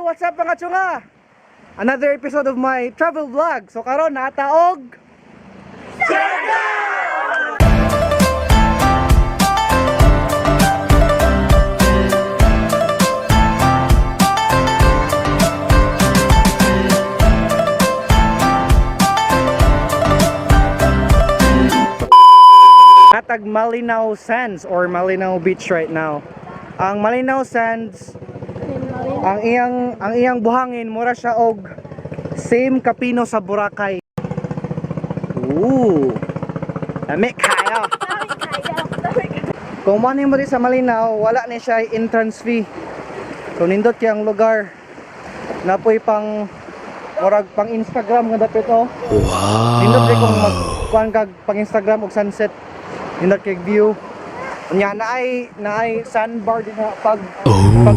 what's up mga tsunga? Another episode of my travel vlog. So karon nataog Natag Malinaw Sands or Malinaw Beach right now. Ang Malinaw Sands, ang iyang buhangin mura siya og same Kapino sa Boracay. Ooh. Lami kayo. Kung man mo di sa Malinaw, wala ni siya entrance fee. So nindot kayang lugar. Napoy pang murag pang Instagram nga dapat oh. Wow. Nindot di kung magkuhan kag pang Instagram og sunset. Nindot kay view. Nya naay sandbar din pag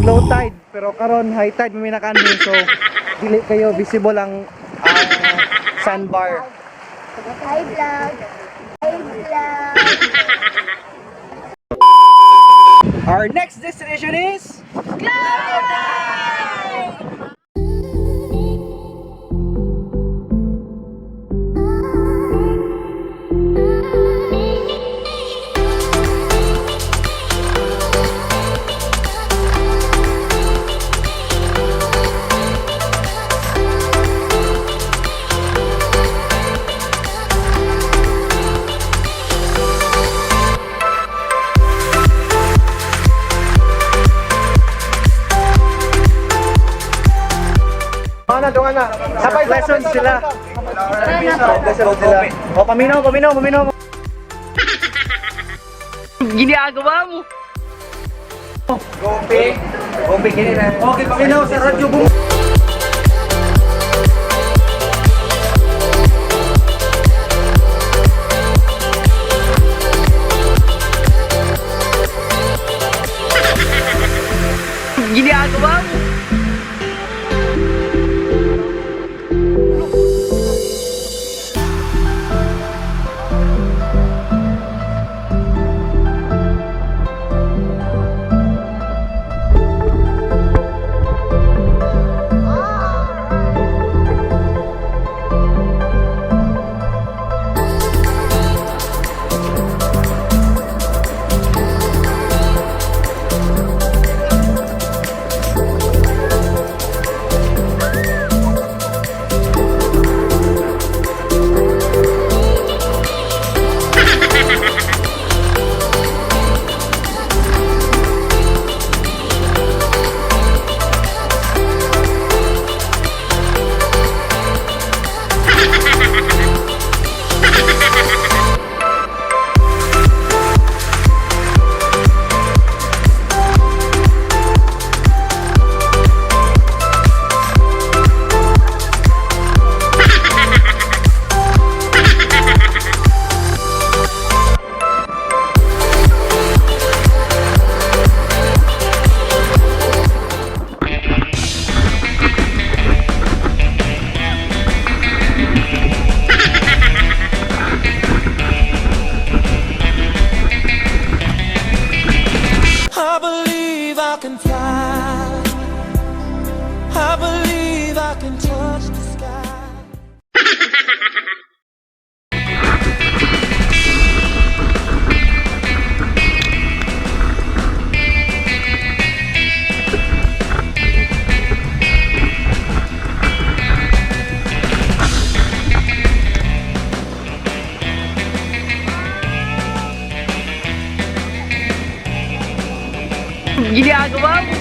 low tide, pero karon high tide may nakanin, so dili kayo visible ang sandbar. Hi vlog. Hi vlog. Our next destination is Dungan na. Sabay lessons sila. Lessons sila. O paminaw. Ginagawa mo. Gombe kini na. Okay, paminaw sa radyo boom. Ginagawa mo. Ginagawa mo.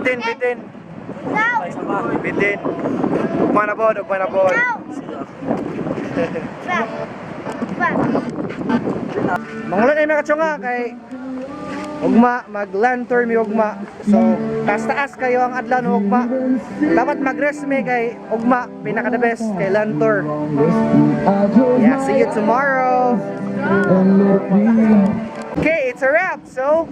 Bitin, bitin. Ikaw. Bitin. Ugma na po, ugma na po. Ikaw. Pa. Mangulan ay mga kachonga kay ugma, mag-land tour mi ugma. So, taas-taas kayo ang adlaw ng ugma. Dapat mag-rest mi kay ugma, pinaka the best kay land tour. Yeah, see you tomorrow. Okay, it's a wrap. So,